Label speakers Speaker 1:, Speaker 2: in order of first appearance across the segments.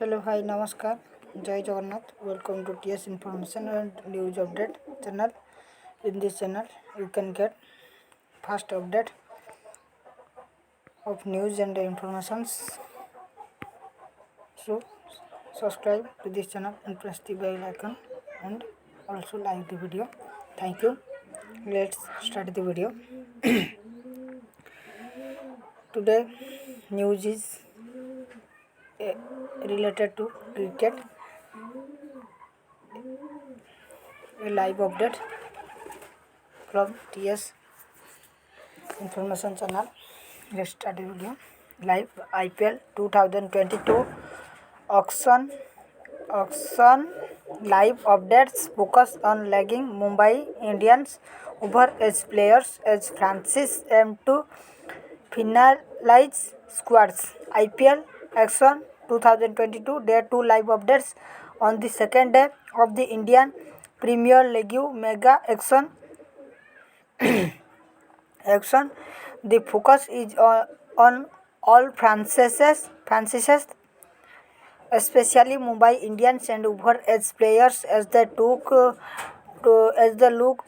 Speaker 1: Hello, hi, namaskar. Jai Jagannath. Welcome to TS Information and News Update channel. In this channel, you can get fast update of news and informations. So, subscribe to this channel and press the bell icon and also like the video. Thank you. Let's start the video. Today, news is related to cricket. A live update from TS Information channel. Let's start the video. Live IPL 2022 auction live updates focus on lagging Mumbai Indians over age players as Francis aim to finalize squads. IPL Action 2022 Day 2 live updates on the second day of the Indian Premier League Mega Action. The focus is on all franchises, especially Mumbai Indians and over age players as they look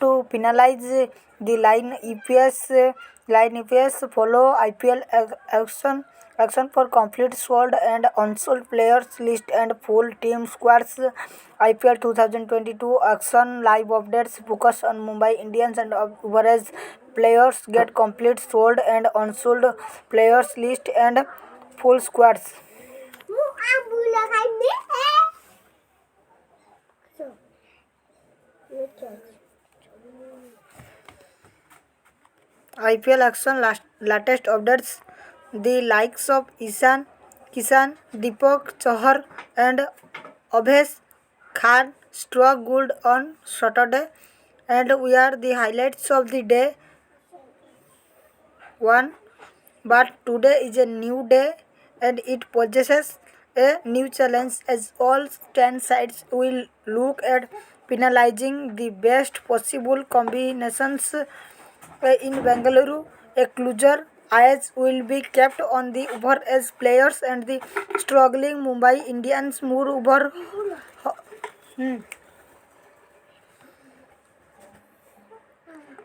Speaker 1: to finalize the line EPS follow IPL action for complete sold and unsold players list and full team squads. IPL 2022 action live updates focus on Mumbai Indians and over age players get complete sold and unsold players list and full squads. IPL action latest updates. The likes of Ishan Kishan, Deepak Chahar and Abhesh Khan struck gold on Saturday, and we are the highlights of the day one. But today is a new day and it possesses a new challenge as all 10 sides will look at penalizing the best possible combinations in Bengaluru. A closer eyes will be kept on the over as players and the struggling Mumbai Indians move over.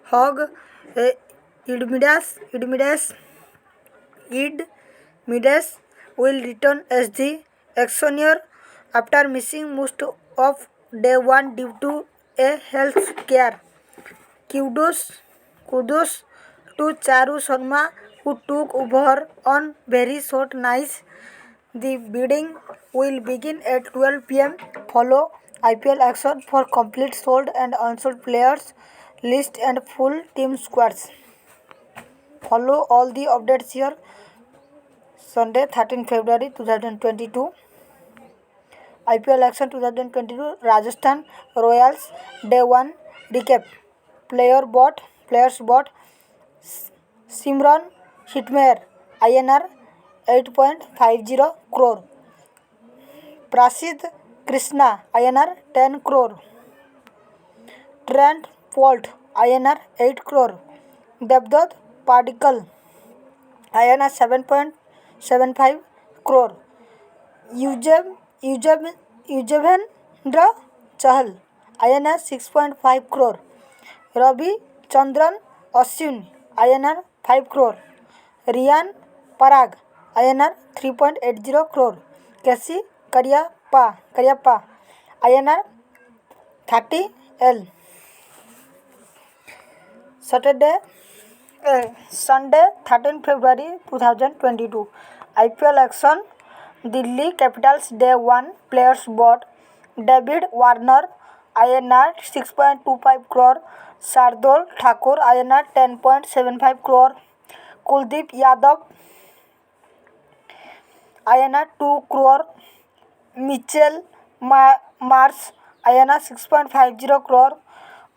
Speaker 1: Hog Id Midas will return as the actioner after missing most of day one due to a health care. Kudos to Charu Sharma who took over on very short nights. The bidding will begin at 12 p.m. Follow IPL action for complete sold and unsold players list and full team squads. Follow all the updates here. Sunday 13 February 2022 IPL action 2022 Rajasthan Royals Day 1 recap. Players bought Simran Hitmayer INR 8.50 crore. Prasidh Krishna INR 10 crore. Trent Bolt INR 8 crore. Devdutt Padikkal INR 7.75 crore. Yuzvendra Chahal INR 6.5 crore. Ravi Chandran Ashwin INR 5 crore. Riyan Parag INR 3.80 crore. Casey Karyappa INR 30 L. Sunday 13 February 2022 IPL action. Delhi Capitals Day 1 players bought David Warner INR 6.25 crore. Shardul Thakur INR 10.75 crore. Kuldeep Yadav INR 2 crore. Mitchell Marsh INR 6.50 crore.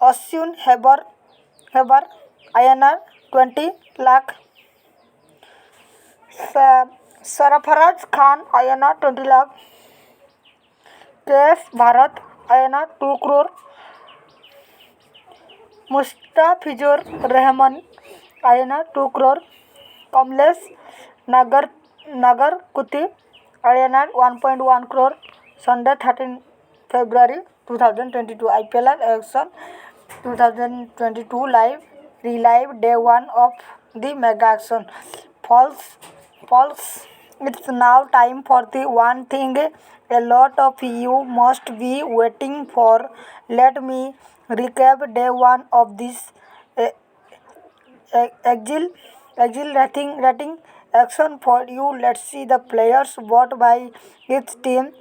Speaker 1: Ashwin Heber INR 20 lakh. Sarfaraz Khan INR 20 lakh. KS Bharat INR 2 crore. Mustafizur Rahman INR 2 crore. Kamlesh Nagarkuti INR 1.1 crore. Sunday 13 February 2022. IPL election 2022 live relive day 1 of the mega action. False, false. It's now time for the one thing a lot of you must be waiting for. Let me recap day 1 of this uh, exhilarating action for you. Let's see the players bought by each team,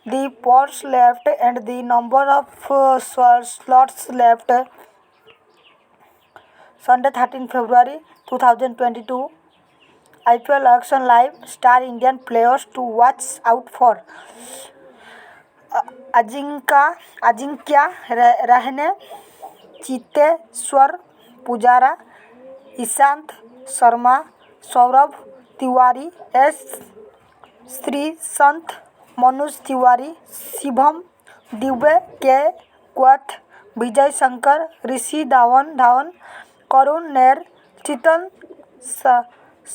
Speaker 1: the pots left, and the number of slots left. Sunday 13 February 2022. IPL action live. Star Indian players to watch out for. Ajinkya रहने, Cheteshwar Pujara, Ishant Sharma, Saurabh Tiwari, S Sreesanth, Manoj Tiwari, Shivam Dubey, के क्वथ, विजय शंकर, ऋषि धवन, करुण नेर, चेतन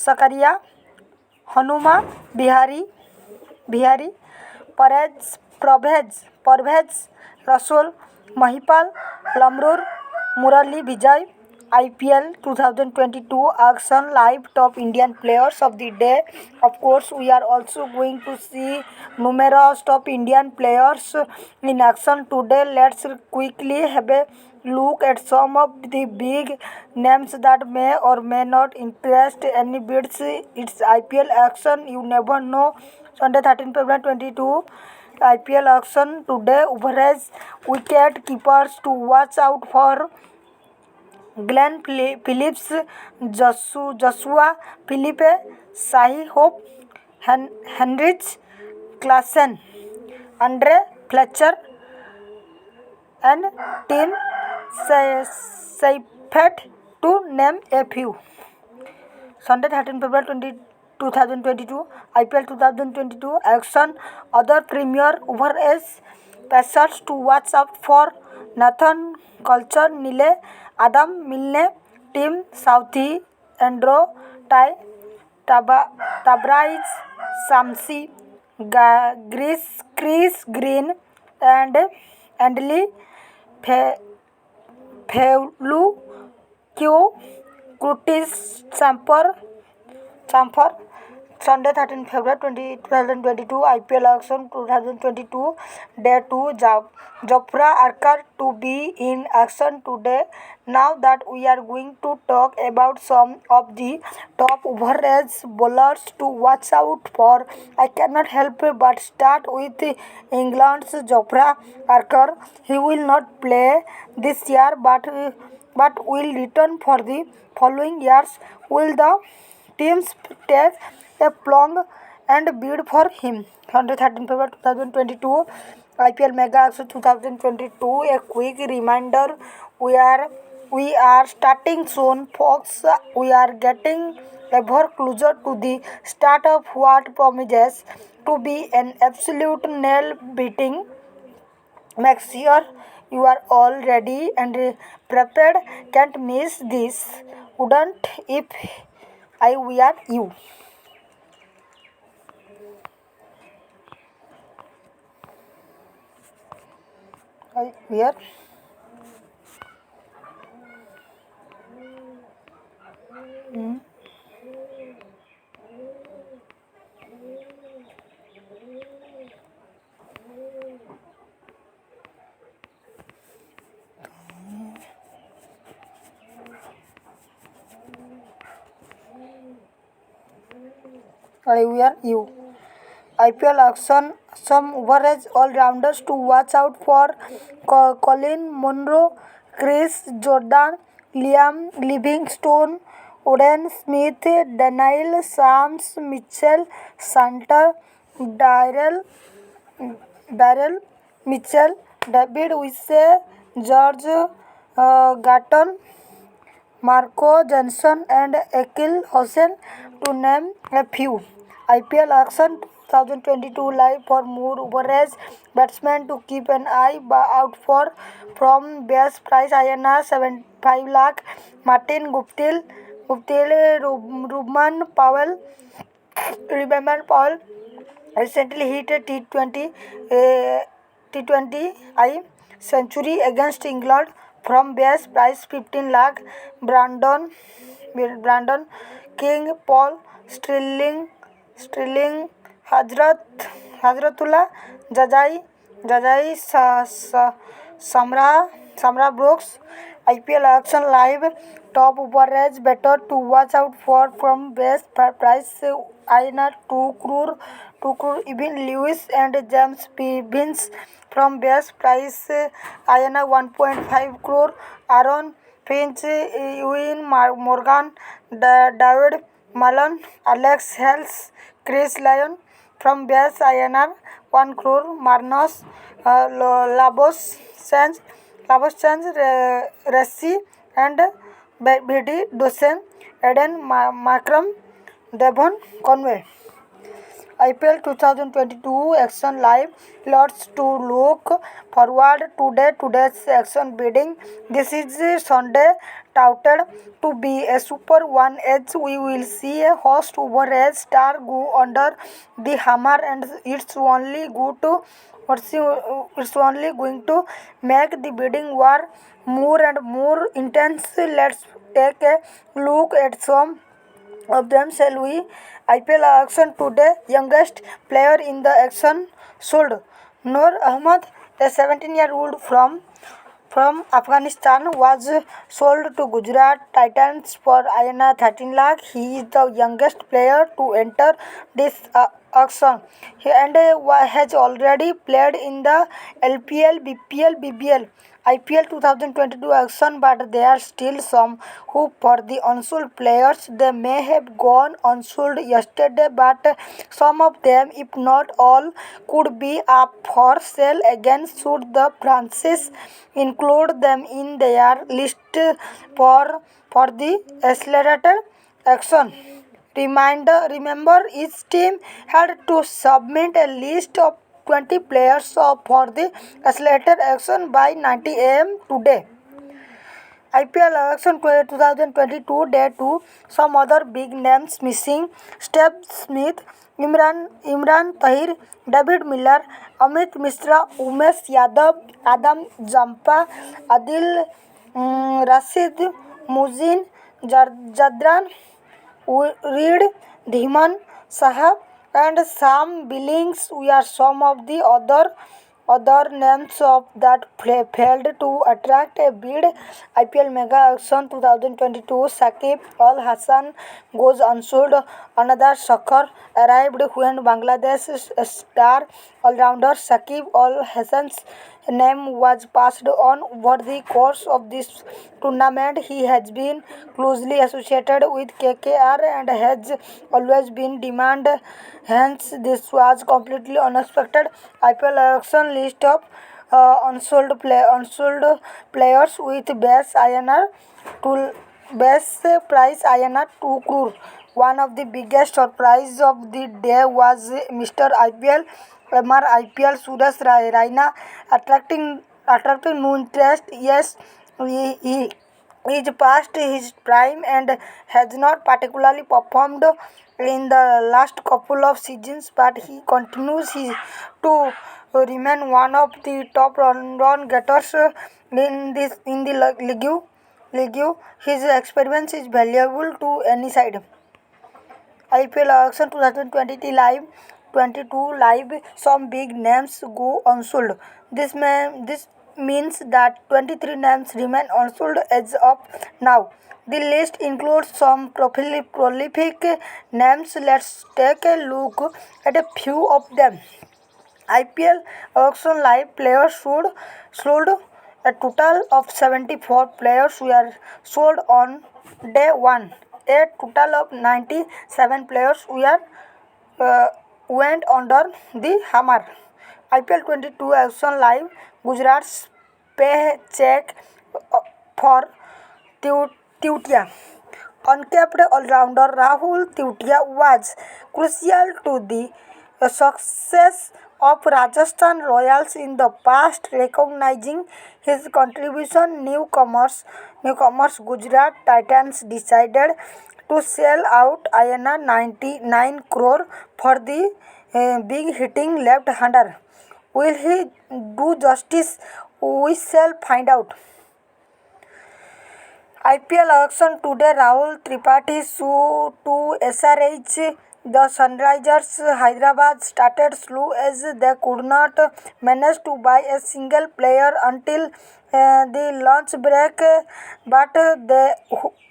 Speaker 1: Sakariya, Hanuma Bihari, Parvez Rasol, Mahipal लमरूर, Murali Vijay. IPL 2022 auction live. Top Indian players of the day. Of course, we are also going to see numerous top Indian players in action today. Let's quickly have a look at some of the big names that may or may not interest any bids. It's IPL action. You never know. Sunday 13 February 22. IPL auction today. Average wicket keepers to watch out for. Glenn Phillips, Joshua Philippe, Shahi Hope, Henrich Klaasen, Andre Fletcher, and Tim Seifert, to name a few. Sunday 13 February 2022. IPL 2022 action. Other premier overages pacers to watch out for. Nathan Culture, Nile, Adam Milne, Tim Southey, Andrew Ty, Tabriz Shamsi, Chris Green, and Andli Fevlu Q. Curtis Samper. Sunday 13 February 2022. IPL auction 2022 day 2. Jofra Archer to be in action today. Now that we are going to talk about some of the top average bowlers to watch out for, I cannot help but start with England's Jofra Archer. He will not play this year but will return for the following years. Will the teams take a plunge and bid for him? 13 February 2022. IPL Mega Action 2022. A quick reminder, we are starting soon, folks. We are getting ever closer to the start of what promises to be an absolute nail-biting. Make sure you are all ready and prepared. Can't miss this. Wouldn't if I were you. I were. I were you. IPL auction, some average all-rounders to watch out for. Colin Munro, Chris Jordan, Liam Livingstone, Oden Smith, Daniel Sams, Mitchell Santer, Daryl Mitchell, David Wise, George Gatton, Marco Johnson, and Akil Hossain, to name a few. IPL auction 2022 live. For more average batsmen to keep an eye out for, from base price INR 75 lakh, Martin Guptill, Ruben Powell, recently hit a T20I century against England from base price 15 lakh. Brandon King, Paul Sterling, Hazratullah Jajai Samra Brooks. IPL auction live. Top average better to watch out for from base price INR 2 crore. Even Lewis and James Vince from base price INR 1.5 crore. Aaron Finch, Ewan Morgan, David Malone, Alex Hales, Chris Lyon from base INR 1 crore. Marnos Labos Change, Rassi and BD Dosen, Eden Makram, Devon Conway. IPL 2022 Action Live. Lots to look forward today's action bidding. This is Sunday, touted to be a super one as we will see a host over a star go under the hammer, and it's only going to make the bidding war more and more intense. Let's take a look at some of them, shall we? IPL auction today. Youngest player in the auction sold. Noor Ahmed, a 17-year-old from Afghanistan, was sold to Gujarat Titans for INR 13 lakh. He is the youngest player to enter this auction, and has already played in the LPL, BPL, BBL. IPL 2022 auction, but there are still some hope for the unsold players. They may have gone unsold yesterday, but some of them, if not all, could be up for sale again should the franchise include them in their list for the accelerated auction. Remember, each team had to submit a list of 20 players for the accelerated auction by 9 am today. IPL auction 2022 Day 2. Some other big names missing: Steve Smith, Imran Tahir, David Miller, Amit Mishra, Umesh Yadav, Adam Zampa, Adil Rashid, Muzin Jadran, Reed, Dhiman Saha, and Sam Billings. We are some of the other names of that failed to attract a bid. IPL Mega Auction 2022. Shakib Al Hassan goes unsold. Another shocker arrived when Bangladesh star all-rounder Shakib Al Hassan's name was passed on over the course of this tournament. He has been closely associated with KKR and has always been demand. Hence, this was completely unexpected. IPL auction list of unsold players with base price INR 2 crore. One of the biggest surprise of the day was Mr. IPL IPL Suresh Raina attracting no interest. Yes, he is past his prime and has not particularly performed in the last couple of seasons, but he continues to remain one of the top run getters in the league. His experience is valuable to any side. IPL auction 2022 live. Some big names go unsold. This means that 23 names remain unsold as of now. The list includes some prolific names. Let's take a look at a few of them. IPL auction live. Players sold. A total of 74 players were sold on day 1. A total of 97 players went under the hammer. IPL 22 auction live. Gujarat's paycheck for Tutia. Uncapped all-rounder Rahul Tutia was crucial to the success of Rajasthan Royals in the past. Recognizing his contribution, newcomers Gujarat Titans decided to sell out INR 99 crore for the big hitting left-hander. Will he do justice? We shall find out. IPL auction today. Rahul Tripathi to SRH. The Sunrisers Hyderabad started slow as they could not manage to buy a single player until the lunch break, but they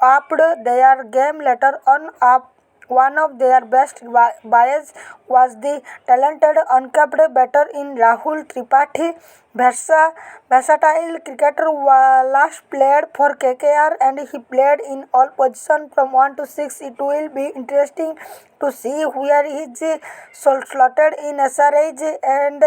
Speaker 1: upped their game later on. One of their best buyers was the talented uncapped batter in Rahul Tripathi. Versatile cricketer last played for KKR and he played in all positions from 1 to 6. It will be interesting to see where he is slotted in SRH, and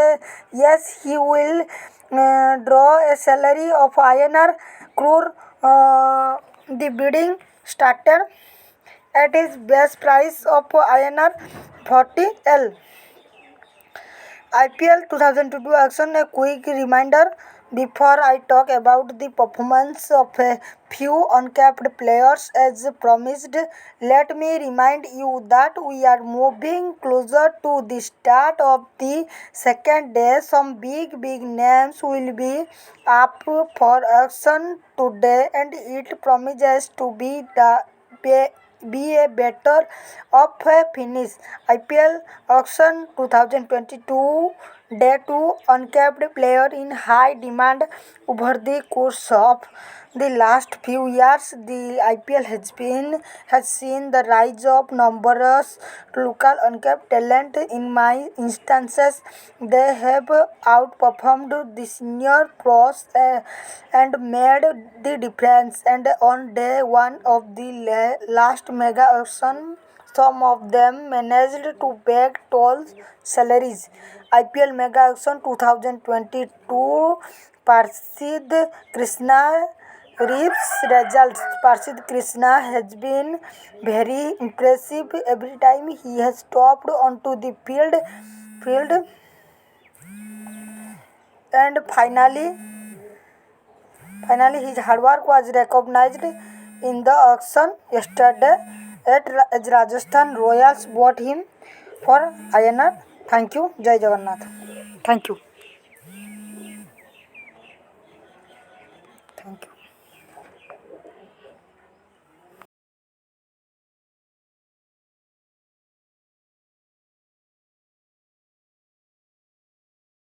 Speaker 1: yes, he will draw a salary of INR crore. The bidding started at his best price of INR 40L. IPL 2022 auction. A quick reminder before I talk about the performance of a few uncapped players as promised. Let me remind you that we are moving closer to the start of the second day. Some big names will be up for auction today, and it promises to be a better of a finish. IPL auction 2022 Day 2. Uncapped player in high demand over the course of the last few years. The IPL has seen the rise of numerous local uncapped talent. In my instances, they have outperformed the senior pros and made the difference. And on day 1 of the last mega auction, some of them managed to bag tall salaries. IPL Mega Auction 2022 Parsid Krishna reaps results. Parsid Krishna has been very impressive every time he has stopped onto the field, and finally his hard work was recognized in the auction yesterday as Rajasthan Royals bought him for INR. Thank you. Jai Jagannath. Thank you. Thank you.